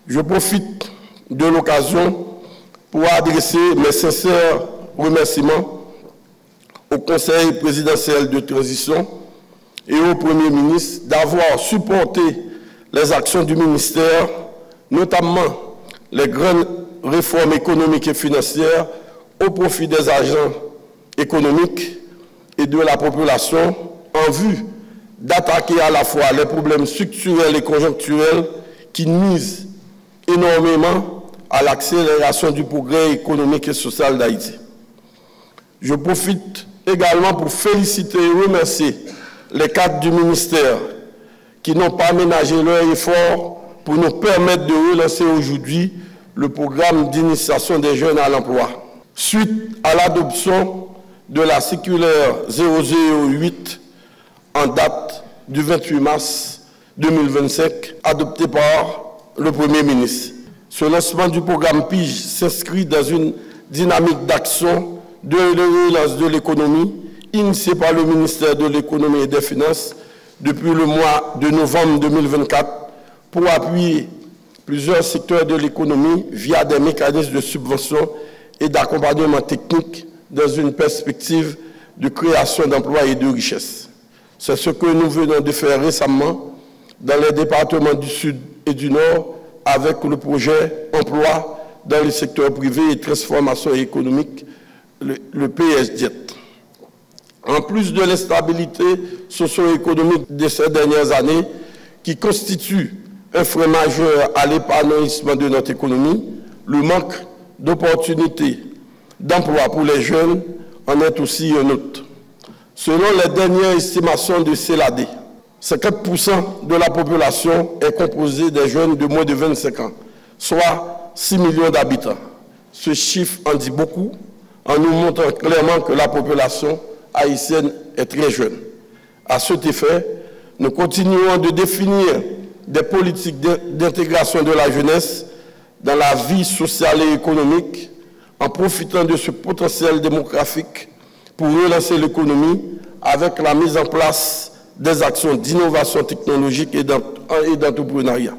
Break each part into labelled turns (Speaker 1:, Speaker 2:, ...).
Speaker 1: Je profite de l'occasion pour adresser mes sincères remerciements au Conseil présidentiel de transition et au Premier ministre d'avoir supporté les actions du ministère, notamment les grandes réformes économiques et financières au profit des agents économiques et de la population en vue d'attaquer à la fois les problèmes structurels et conjoncturels qui nuisent énormément à l'accélération du progrès économique et social d'Haïti. Je profite également pour féliciter et remercier les cadres du ministère qui n'ont pas ménagé leur effort pour nous permettre de relancer aujourd'hui le programme d'initiation des jeunes à l'emploi. Suite à l'adoption de la circulaire 008 en date du 28 mars 2025, adoptée par le Premier ministre. Ce lancement du programme PIGE s'inscrit dans une dynamique d'action de relance de l'économie initiée par le ministère de l'Économie et des Finances depuis le mois de novembre 2024 pour appuyer plusieurs secteurs de l'économie via des mécanismes de subvention et d'accompagnement technique dans une perspective de création d'emplois et de richesses. C'est ce que nous venons de faire récemment dans les départements du Sud et du Nord avec le projet Emploi dans le secteur privé et transformation économique, le PSDIET. En plus de l'instabilité socio-économique de ces dernières années, qui constitue un frein majeur à l'épanouissement de notre économie, le manque d'opportunités d'emploi pour les jeunes en est aussi un autre. Selon les dernières estimations de CELAD, 50% de la population est composée des jeunes de moins de 25 ans, soit 6 millions d'habitants. Ce chiffre en dit beaucoup en nous montrant clairement que la population haïtienne est très jeune. À cet effet, nous continuons de définir des politiques d'intégration de la jeunesse dans la vie sociale et économique en profitant de ce potentiel démographique pour relancer l'économie avec la mise en place des actions d'innovation technologique et d'entrepreneuriat.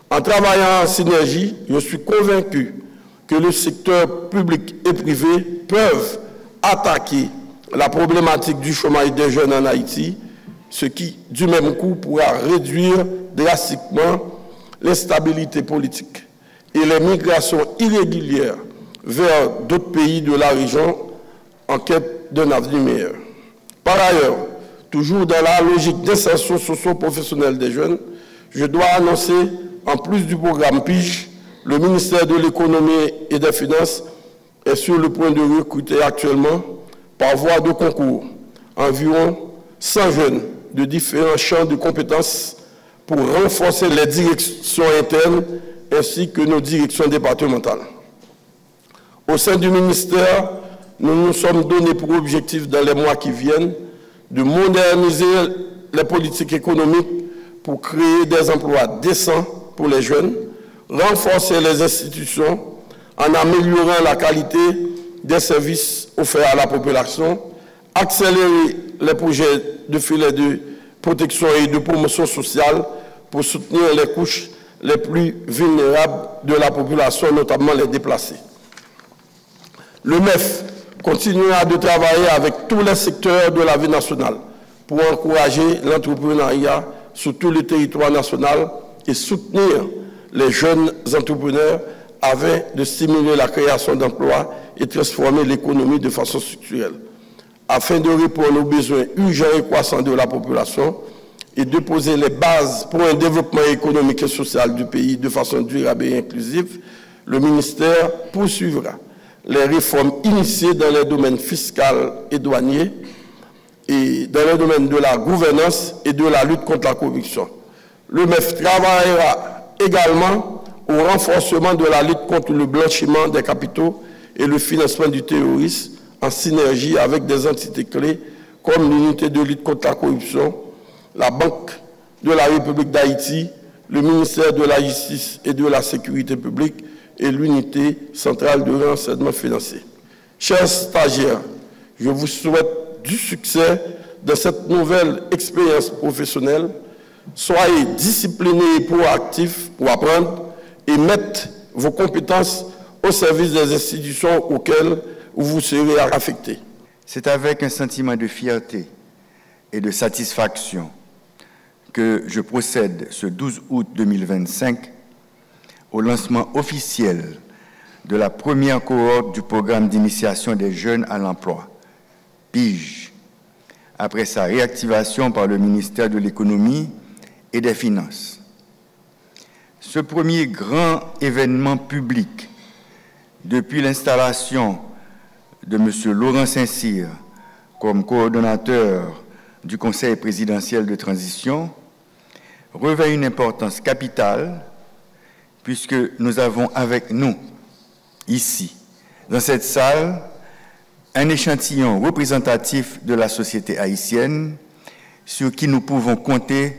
Speaker 1: En travaillant en synergie, je suis convaincu que le secteur public et privé peuvent attaquer la problématique du chômage des jeunes en Haïti, ce qui, du même coup, pourra réduire drastiquement l'instabilité politique et les migrations irrégulières vers d'autres pays de la région en quête d'un avenir meilleur. Par ailleurs, toujours dans la logique d'insertion socio-professionnelle des jeunes, je dois annoncer, en plus du programme PIGE, le ministère de l'Économie et des Finances est sur le point de recruter actuellement, par voie de concours, environ 100 jeunes de différents champs de compétences pour renforcer les directions internes ainsi que nos directions départementales. Au sein du ministère, nous nous sommes donnés pour objectif dans les mois qui viennent de moderniser les politiques économiques pour créer des emplois décents pour les jeunes, renforcer les institutions en améliorant la qualité des services offerts à la population, accélérer les projets de filets de protection et de promotion sociale pour soutenir les couches les plus vulnérables de la population, notamment les déplacés. Le MEF continuera de travailler avec tous les secteurs de la vie nationale pour encourager l'entrepreneuriat sur tout le territoire national et soutenir les jeunes entrepreneurs afin de stimuler la création d'emplois et transformer l'économie de façon structurelle, afin de répondre aux besoins urgents et croissants de la population et de poser les bases pour un développement économique et social du pays de façon durable et inclusive. Le ministère poursuivra les réformes initiées dans les domaines fiscal et douanier et dans les domaines de la gouvernance et de la lutte contre la corruption. Le MEF travaillera également au renforcement de la lutte contre le blanchiment des capitaux et le financement du terrorisme en synergie avec des entités clés comme l'unité de lutte contre la corruption, la Banque de la République d'Haïti, le ministère de la Justice et de la Sécurité publique et l'unité centrale de renseignement financier. Chers stagiaires, je vous souhaite du succès dans cette nouvelle expérience professionnelle. Soyez disciplinés et proactifs pour apprendre et mettre vos compétences au service des institutions auxquelles vous serez affecté.
Speaker 2: C'est avec un sentiment de fierté et de satisfaction que je procède ce 12 août 2025 au lancement officiel de la première cohorte du programme d'initiation des jeunes à l'emploi, PIGE, après sa réactivation par le ministère de l'Économie et des Finances. Ce premier grand événement public depuis l'installation de M. Laurent Saint-Cyr comme coordonnateur du Conseil présidentiel de transition revêt une importance capitale puisque nous avons avec nous, ici, dans cette salle, un échantillon représentatif de la société haïtienne sur qui nous pouvons compter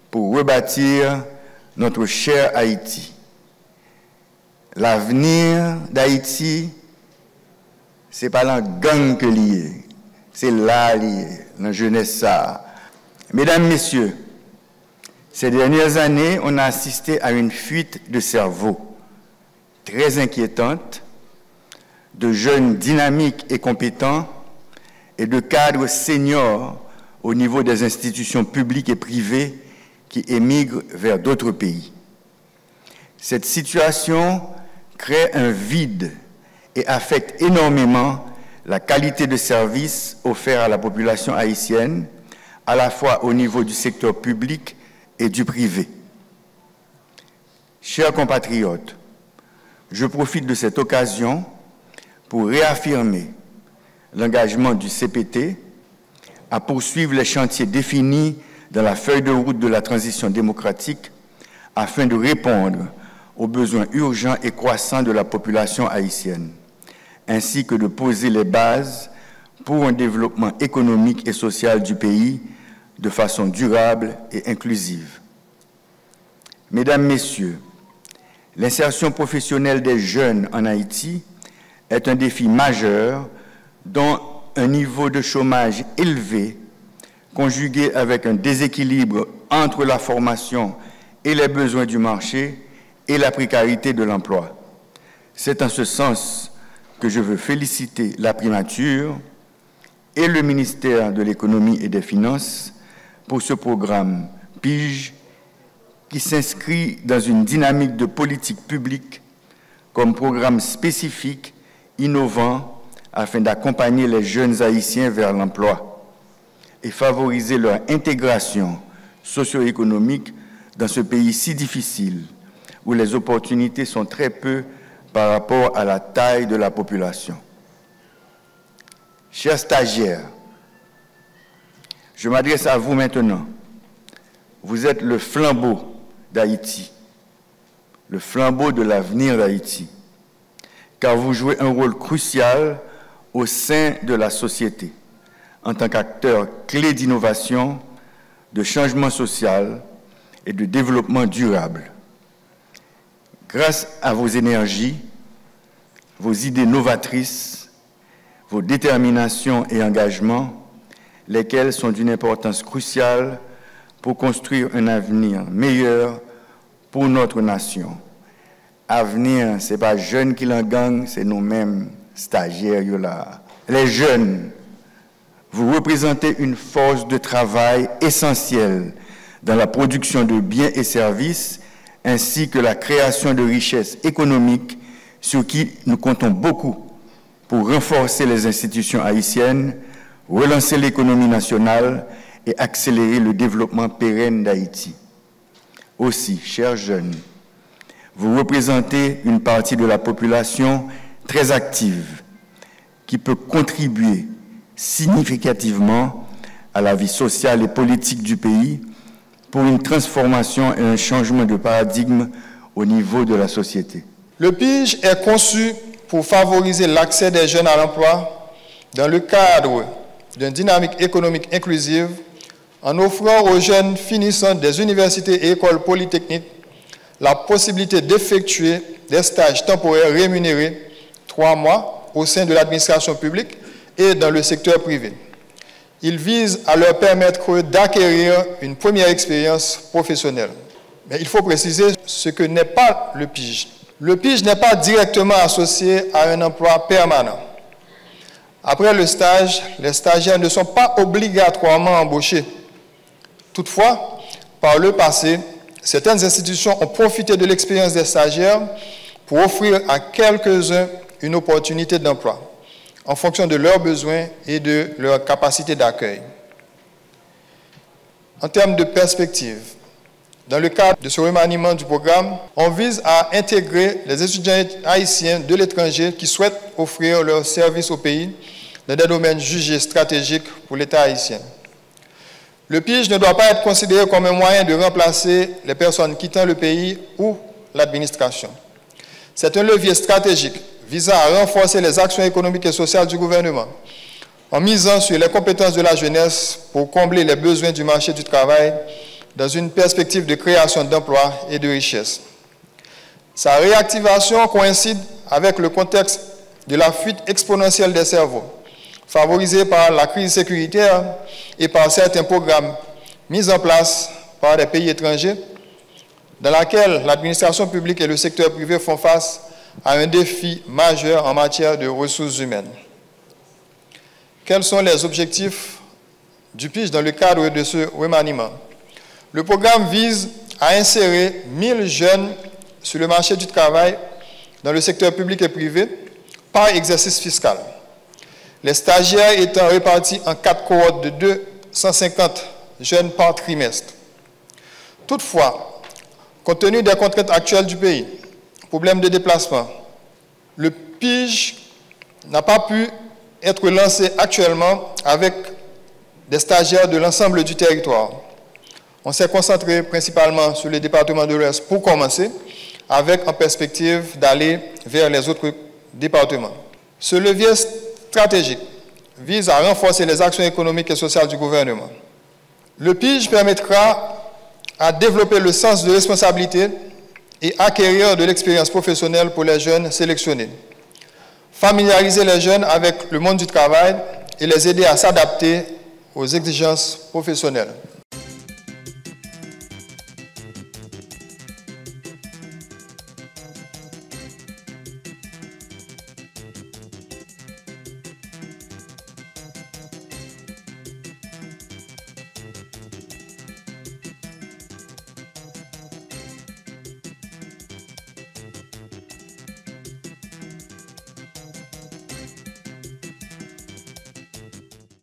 Speaker 2: pour rebâtir notre cher Haïti. L'avenir d'Haïti, ce n'est pas la gang que lié, c'est là lié, la jeunesse ça. Mesdames, Messieurs, ces dernières années, on a assisté à une fuite de cerveau très inquiétante, de jeunes dynamiques et compétents et de cadres seniors au niveau des institutions publiques et privées qui émigrent vers d'autres pays. Cette situation crée un vide et affecte énormément la qualité de service offert à la population haïtienne, à la fois au niveau du secteur public et du privé. Chers compatriotes, je profite de cette occasion pour réaffirmer l'engagement du CPT à poursuivre les chantiers définis dans la feuille de route de la transition démocratique afin de répondre aux besoins urgents et croissants de la population haïtienne, ainsi que de poser les bases pour un développement économique et social du pays de façon durable et inclusive. Mesdames, Messieurs, l'insertion professionnelle des jeunes en Haïti est un défi majeur dont un niveau de chômage élevé, conjugué avec un déséquilibre entre la formation et les besoins du marché et la précarité de l'emploi. C'est en ce sens que je veux féliciter la primature et le ministère de l'Économie et des Finances pour ce programme PIGE qui s'inscrit dans une dynamique de politique publique comme programme spécifique, innovant, afin d'accompagner les jeunes Haïtiens vers l'emploi et favoriser leur intégration socio-économique dans ce pays si difficile, où les opportunités sont très peu par rapport à la taille de la population. Chers stagiaires, je m'adresse à vous maintenant. Vous êtes le flambeau d'Haïti, le flambeau de l'avenir d'Haïti, car vous jouez un rôle crucial au sein de la société, en tant qu'acteur clé d'innovation, de changement social et de développement durable. Grâce à vos énergies, vos idées novatrices, vos déterminations et engagements, lesquels sont d'une importance cruciale pour construire un avenir meilleur pour notre nation. Avenir, ce n'est pas jeunes qui l'en gagnent, c'est nous-mêmes, stagiaires. Là. Les jeunes, vous représentez une force de travail essentielle dans la production de biens et services, ainsi que la création de richesses économiques sur qui nous comptons beaucoup pour renforcer les institutions haïtiennes, relancer l'économie nationale et accélérer le développement pérenne d'Haïti. Aussi, chers jeunes, vous représentez une partie de la population très active qui peut contribuer significativement à la vie sociale et politique du pays pour une transformation et un changement de paradigme au niveau de la société.
Speaker 3: Le PIGE est conçu pour favoriser l'accès des jeunes à l'emploi dans le cadre d'une dynamique économique inclusive en offrant aux jeunes finissant des universités et écoles polytechniques la possibilité d'effectuer des stages temporaires rémunérés 3 mois au sein de l'administration publique et dans le secteur privé. Il vise à leur permettre d'acquérir une première expérience professionnelle. Mais il faut préciser ce que n'est pas le PIJ. Le PIJ n'est pas directement associé à un emploi permanent. Après le stage, les stagiaires ne sont pas obligatoirement embauchés. Toutefois, par le passé, certaines institutions ont profité de l'expérience des stagiaires pour offrir à quelques-uns une opportunité d'emploi, en fonction de leurs besoins et de leur capacité d'accueil. En termes de perspective, dans le cadre de ce remaniement du programme, on vise à intégrer les étudiants haïtiens de l'étranger qui souhaitent offrir leurs services au pays dans des domaines jugés stratégiques pour l'État haïtien. Le PIJ ne doit pas être considéré comme un moyen de remplacer les personnes quittant le pays ou l'administration. C'est un levier stratégique visant à renforcer les actions économiques et sociales du gouvernement, en misant sur les compétences de la jeunesse pour combler les besoins du marché du travail dans une perspective de création d'emplois et de richesses. Sa réactivation coïncide avec le contexte de la fuite exponentielle des cerveaux, favorisée par la crise sécuritaire et par certains programmes mis en place par des pays étrangers, dans laquelle l'administration publique et le secteur privé font face à un défi majeur en matière de ressources humaines. Quels sont les objectifs du PIJ dans le cadre de ce remaniement? Le programme vise à insérer 1000 jeunes sur le marché du travail dans le secteur public et privé par exercice fiscal. Les stagiaires étant répartis en 4 cohortes de 250 jeunes par trimestre. Toutefois, compte tenu des contraintes actuelles du pays, problème de déplacement, le PIJ n'a pas pu être lancé actuellement avec des stagiaires de l'ensemble du territoire. On s'est concentré principalement sur les départements de l'Ouest pour commencer, avec en perspective d'aller vers les autres départements. Ce levier stratégique vise à renforcer les actions économiques et sociales du gouvernement. Le PIJ permettra à développer le sens de responsabilité et acquérir de l'expérience professionnelle pour les jeunes sélectionnés. Familiariser les jeunes avec le monde du travail et les aider à s'adapter aux exigences professionnelles.